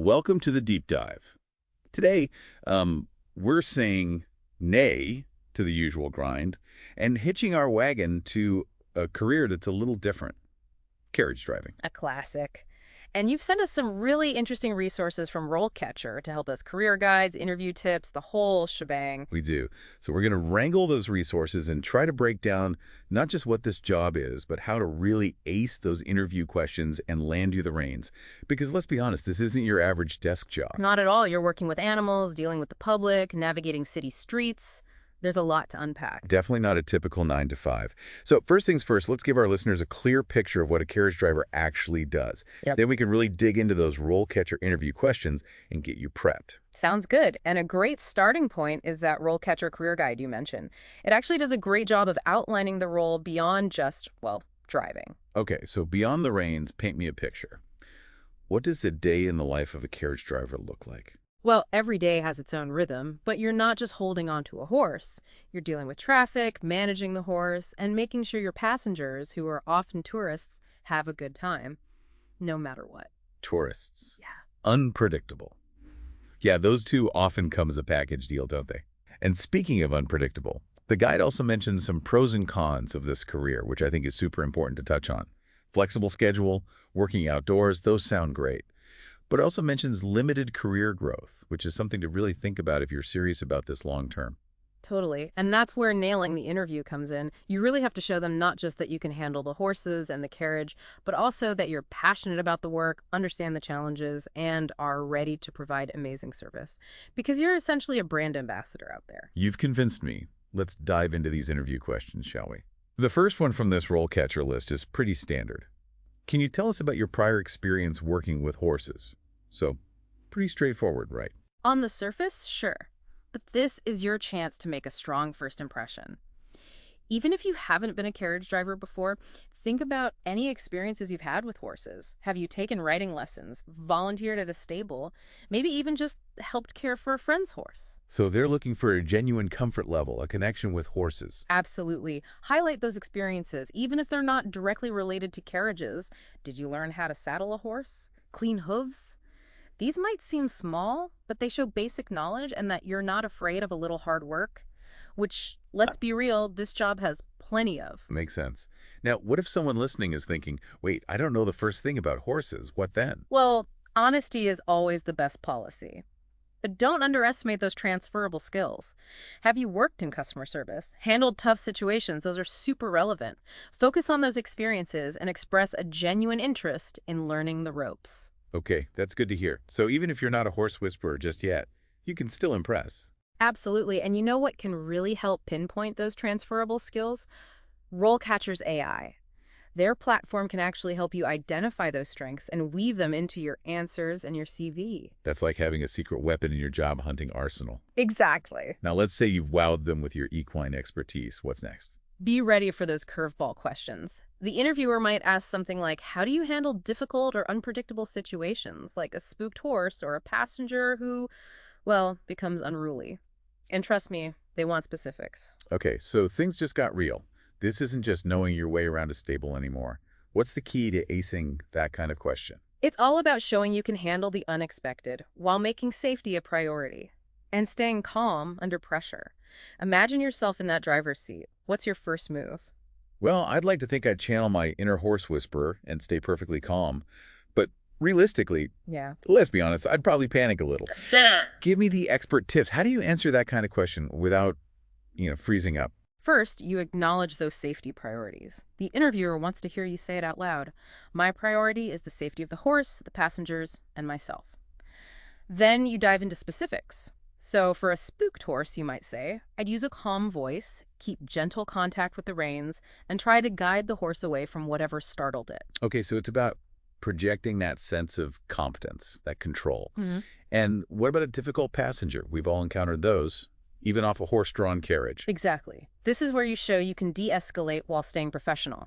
Welcome to the deep dive. Today, we're saying nay to the usual grind and hitching our wagon to a career that's a little different, carriage driving. A classic. And you've sent us some really interesting resources from RoleCatcher to help us career guides, interview tips, the whole shebang. We do. So we're going to wrangle those resources and try to break down not just what this job is, but how to really ace those interview questions and land you the reins. Because let's be honest, this isn't your average desk job. Not at all. You're working with animals, dealing with the public, navigating city streets. There's a lot to unpack. Definitely not a typical 9 to 5. So first things first, let's give our listeners a clear picture of what a carriage driver actually does. Yep. Then we can really dig into those RoleCatcher interview questions and get you prepped. Sounds good. And a great starting point is that RoleCatcher Career Guide you mentioned. It actually does a great job of outlining the role beyond just, well, driving. Okay, so beyond the reins, paint me a picture. What does a day in the life of a carriage driver look like? Well, every day has its own rhythm, but you're not just holding on to a horse. You're dealing with traffic, managing the horse, and making sure your passengers, who are often tourists, have a good time, no matter what. Tourists. Yeah. Unpredictable. Yeah, those two often come as a package deal, don't they? And speaking of unpredictable, the guide also mentions some pros and cons of this career, which I think is super important to touch on. Flexible schedule, working outdoors, those sound great. But it also mentions limited career growth, which is something to really think about if you're serious about this long term. Totally. And that's where nailing the interview comes in. You really have to show them not just that you can handle the horses and the carriage, but also that you're passionate about the work, understand the challenges, and are ready to provide amazing service. Because you're essentially a brand ambassador out there. You've convinced me. Let's dive into these interview questions, shall we? The first one from this RoleCatcher list is pretty standard. Can you tell us about your prior experience working with horses? So, pretty straightforward, right? On the surface, sure. But this is your chance to make a strong first impression. Even if you haven't been a carriage driver before, think about any experiences you've had with horses. Have you taken riding lessons, volunteered at a stable, maybe even just helped care for a friend's horse? So they're looking for a genuine comfort level, a connection with horses. Absolutely. Highlight those experiences, even if they're not directly related to carriages. Did you learn how to saddle a horse? Clean hooves? These might seem small, but they show basic knowledge and that you're not afraid of a little hard work, which, let's be real, this job has plenty of. Makes sense. Now, what if someone listening is thinking, wait, I don't know the first thing about horses. What then? Well, honesty is always the best policy. But don't underestimate those transferable skills. Have you worked in customer service, handled tough situations? Those are super relevant. Focus on those experiences and express a genuine interest in learning the ropes. Okay, that's good to hear. So even if you're not a horse whisperer just yet, you can still impress. Absolutely. And you know what can really help pinpoint those transferable skills? RoleCatcher's AI. Their platform can actually help you identify those strengths and weave them into your answers and your CV. That's like having a secret weapon in your job hunting arsenal. Exactly. Now, let's say you've wowed them with your equine expertise. What's next? Be ready for those curveball questions. The interviewer might ask something like, how do you handle difficult or unpredictable situations, like a spooked horse or a passenger who, well, becomes unruly? And trust me, they want specifics. Okay, so things just got real. This isn't just knowing your way around a stable anymore. What's the key to acing that kind of question? It's all about showing you can handle the unexpected while making safety a priority and staying calm under pressure. Imagine yourself in that driver's seat. What's your first move? Well, I'd like to think I'd channel my inner horse whisperer and stay perfectly calm. But realistically, Yeah. let's be honest, I'd probably panic a little. Give me the expert tips. How do you answer that kind of question without, freezing up? First, you acknowledge those safety priorities. The interviewer wants to hear you say it out loud. My priority is the safety of the horse, the passengers, and myself. Then you dive into specifics. So for a spooked horse, you might say, I'd use a calm voice, keep gentle contact with the reins, and try to guide the horse away from whatever startled it. Okay, so it's about projecting that sense of competence, that control. Mm-hmm. And what about a difficult passenger? We've all encountered those, even off a horse-drawn carriage. Exactly. This is where you show you can de-escalate while staying professional.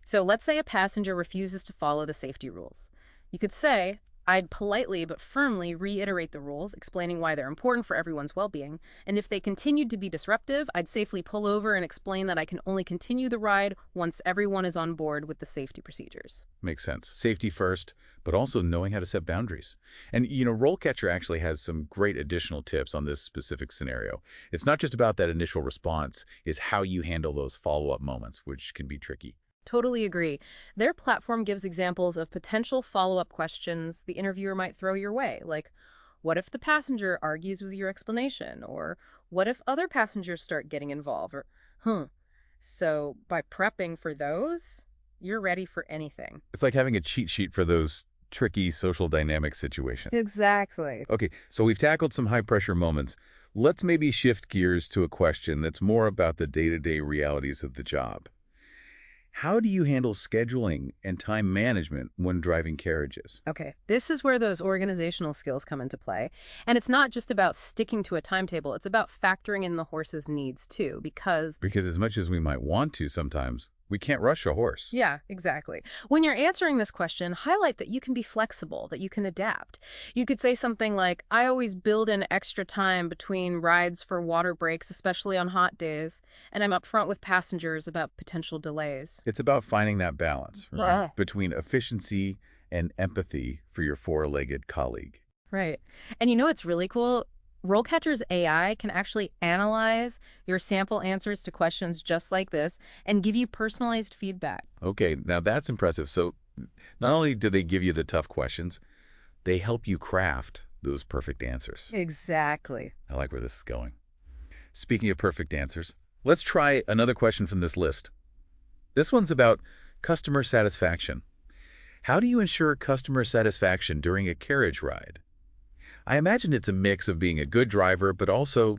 So let's say a passenger refuses to follow the safety rules. You could say, I'd politely but firmly reiterate the rules, explaining why they're important for everyone's well-being, and if they continued to be disruptive, I'd safely pull over and explain that I can only continue the ride once everyone is on board with the safety procedures. Makes sense. Safety first, but also knowing how to set boundaries. And, RoleCatcher actually has some great additional tips on this specific scenario. It's not just about that initial response, it's how you handle those follow-up moments, which can be tricky. Totally agree. Their platform gives examples of potential follow-up questions the interviewer might throw your way, like, what if the passenger argues with your explanation? Or what if other passengers start getting involved? Or, So by prepping for those, you're ready for anything. It's like having a cheat sheet for those tricky social dynamic situations. Exactly. Okay, so we've tackled some high-pressure moments. Let's maybe shift gears to a question that's more about the day-to-day realities of the job. How do you handle scheduling and time management when driving carriages? Okay, this is where those organizational skills come into play. And it's not just about sticking to a timetable, it's about factoring in the horse's needs too, because Because as much as we might want to sometimes, we can't rush a horse. yeah, exactly. When you're answering this question, highlight that you can be flexible, that you can adapt. You could say something like, I always build in extra time between rides for water breaks, especially on hot days, and I'm upfront with passengers about potential delays. It's about finding that balance, right, Yeah. between efficiency and empathy for your four-legged colleague. Right. And you know what's really cool? RoleCatcher's AI can actually analyze your sample answers to questions just like this and give you personalized feedback. Okay, now that's impressive. So not only do they give you the tough questions, they help you craft those perfect answers. Exactly. I like where this is going. Speaking of perfect answers, let's try another question from this list. This one's about customer satisfaction. How do you ensure customer satisfaction during a carriage ride? I imagine it's a mix of being a good driver, but also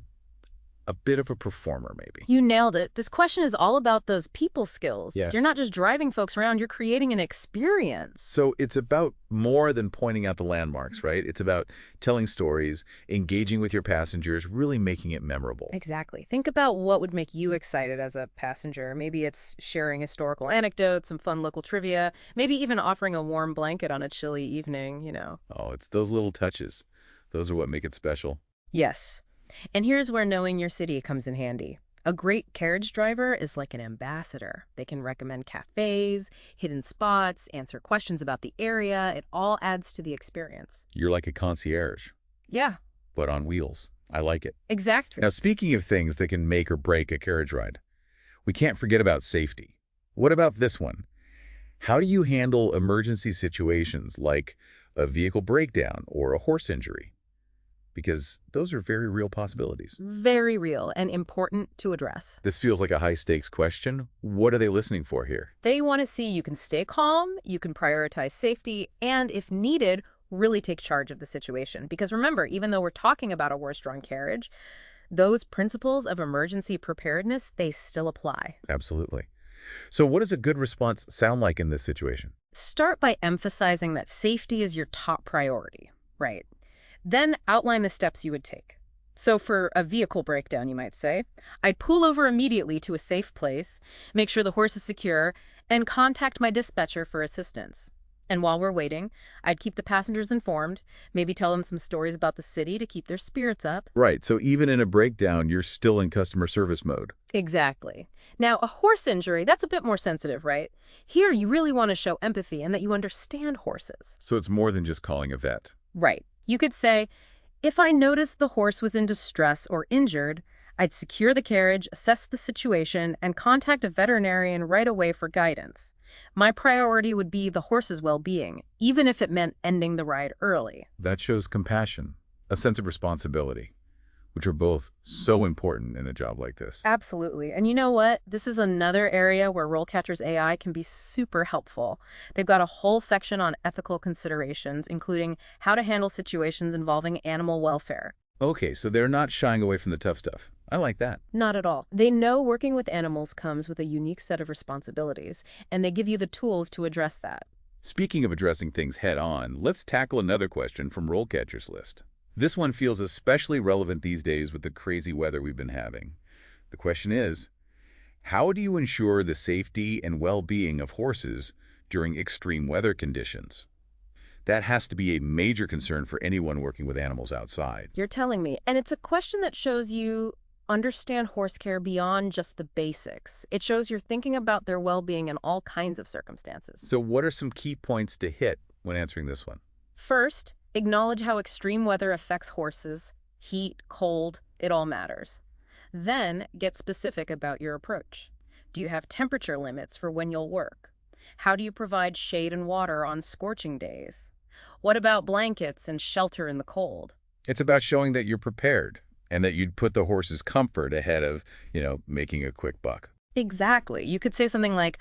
a bit of a performer, maybe. You nailed it. This question is all about those people skills. Yeah. You're not just driving folks around, you're creating an experience. So it's about more than pointing out the landmarks, right? It's about telling stories, engaging with your passengers, really making it memorable. Exactly. Think about what would make you excited as a passenger. Maybe it's sharing historical anecdotes, some fun local trivia, maybe even offering a warm blanket on a chilly evening. Oh, it's those little touches. Those are what make it special. Yes. And here's where knowing your city comes in handy. A great carriage driver is like an ambassador. They can recommend cafes, hidden spots, answer questions about the area. It all adds to the experience. You're like a concierge, Yeah, but on wheels. I like it. exactly. Now, speaking of things that can make or break a carriage ride, we can't forget about safety. What about this one? How do you handle emergency situations like a vehicle breakdown or a horse injury? Because those are very real possibilities. Very real and important to address. This feels like a high-stakes question. What are they listening for here? They want to see you can stay calm, you can prioritize safety, and if needed, really take charge of the situation. Because remember, even though we're talking about a horse-drawn carriage, those principles of emergency preparedness, they still apply. Absolutely. So what does a good response sound like in this situation? Start by emphasizing that safety is your top priority, right? Then outline the steps you would take. So for a vehicle breakdown, you might say, I'd pull over immediately to a safe place, make sure the horse is secure, and contact my dispatcher for assistance. And while we're waiting, I'd keep the passengers informed, maybe tell them some stories about the city to keep their spirits up. Right, so even in a breakdown, you're still in customer service mode. Exactly. Now, a horse injury, that's a bit more sensitive, right? Here, you really want to show empathy and that you understand horses. So it's more than just calling a vet. Right. You could say, if I noticed the horse was in distress or injured, I'd secure the carriage, assess the situation, and contact a veterinarian right away for guidance. My priority would be the horse's well-being, even if it meant ending the ride early. That shows compassion, a sense of responsibility, which are both so important in a job like this. Absolutely. And you know what? This is another area where RoleCatcher's AI can be super helpful. They've got a whole section on ethical considerations, including how to handle situations involving animal welfare. Okay, so they're not shying away from the tough stuff. I like that. Not at all. They know working with animals comes with a unique set of responsibilities, and they give you the tools to address that. Speaking of addressing things head-on, let's tackle another question from RoleCatcher's list. This one feels especially relevant these days with the crazy weather we've been having. The question is, how do you ensure the safety and well-being of horses during extreme weather conditions? That has to be a major concern for anyone working with animals outside. You're telling me. And it's a question that shows you understand horse care beyond just the basics. It shows you're thinking about their well-being in all kinds of circumstances. So what are some key points to hit when answering this one? First, acknowledge how extreme weather affects horses. Heat, cold, it all matters. Then, get specific about your approach. Do you have temperature limits for when you'll work? How do you provide shade and water on scorching days? What about blankets and shelter in the cold? It's about showing that you're prepared and that you'd put the horse's comfort ahead of, making a quick buck. Exactly. You could say something like,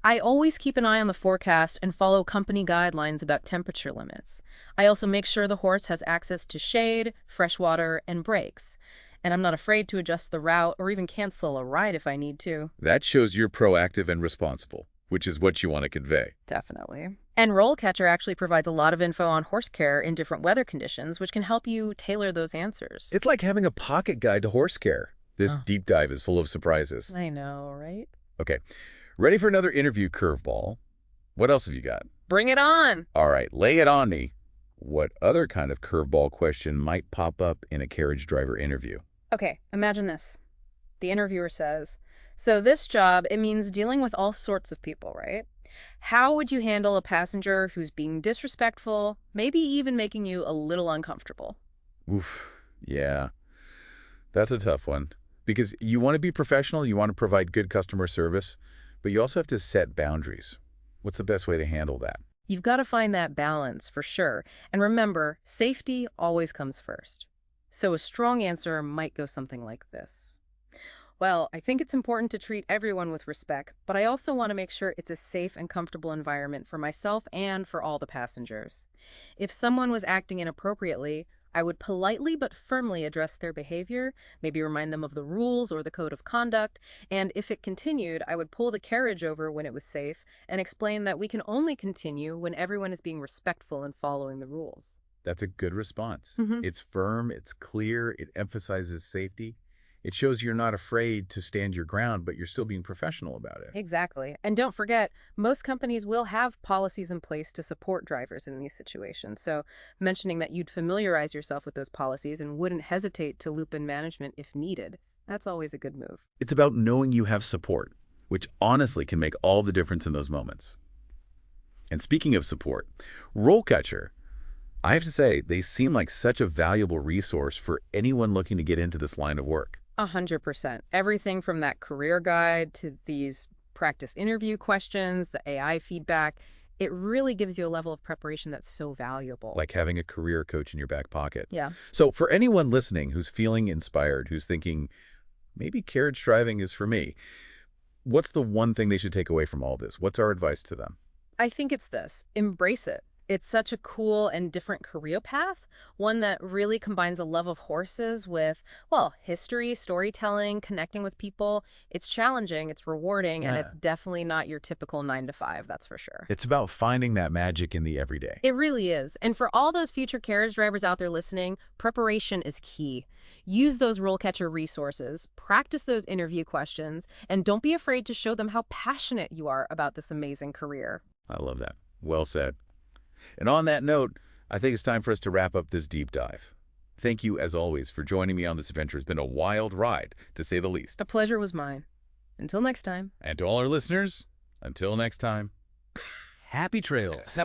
I always keep an eye on the forecast and follow company guidelines about temperature limits. I also make sure the horse has access to shade, fresh water, and breaks. And I'm not afraid to adjust the route or even cancel a ride if I need to. That shows you're proactive and responsible, which is what you want to convey. Definitely. And RoleCatcher actually provides a lot of info on horse care in different weather conditions, which can help you tailor those answers. It's like having a pocket guide to horse care. This deep dive is full of surprises. I know, right? Okay, ready for another interview curveball? What else have you got? Bring it on! All right, lay it on me. What other kind of curveball question might pop up in a carriage driver interview? Okay, imagine this. The interviewer says, so this job, it means dealing with all sorts of people, right? How would you handle a passenger who's being disrespectful, maybe even making you a little uncomfortable? Oof, yeah. That's a tough one. Because you want to be professional, you want to provide good customer service, but you also have to set boundaries. What's the best way to handle that? You've got to find that balance, for sure. And remember, safety always comes first. So a strong answer might go something like this. Well, I think it's important to treat everyone with respect, but I also want to make sure it's a safe and comfortable environment for myself and for all the passengers. If someone was acting inappropriately, I would politely but firmly address their behavior, maybe remind them of the rules or the code of conduct, and if it continued, I would pull the carriage over when it was safe and explain that we can only continue when everyone is being respectful and following the rules. That's a good response. Mm-hmm. It's firm, it's clear, it emphasizes safety. It shows you're not afraid to stand your ground, but you're still being professional about it. Exactly. And don't forget, most companies will have policies in place to support drivers in these situations. So mentioning that you'd familiarize yourself with those policies and wouldn't hesitate to loop in management if needed, that's always a good move. It's about knowing you have support, which honestly can make all the difference in those moments. And speaking of support, RoleCatcher, I have to say, they seem like such a valuable resource for anyone looking to get into this line of work. 100%. Everything from that career guide to these practice interview questions, the AI feedback, it really gives you a level of preparation that's so valuable. Like having a career coach in your back pocket. Yeah. So for anyone listening who's feeling inspired, who's thinking, maybe carriage driving is for me, what's the one thing they should take away from all this? What's our advice to them? I think it's this. Embrace it. It's such a cool and different career path, one that really combines a love of horses with, well, history, storytelling, connecting with people. It's challenging, it's rewarding, and it's definitely not your typical 9 to 5, that's for sure. It's about finding that magic in the everyday. It really is. And for all those future carriage drivers out there listening, preparation is key. Use those RoleCatcher resources, practice those interview questions, and don't be afraid to show them how passionate you are about this amazing career. I love that. Well said. And on that note, I think it's time for us to wrap up this deep dive. Thank you, as always, for joining me on this adventure. It's been a wild ride, to say the least. The pleasure was mine. Until next time. And to all our listeners, until next time, happy trails.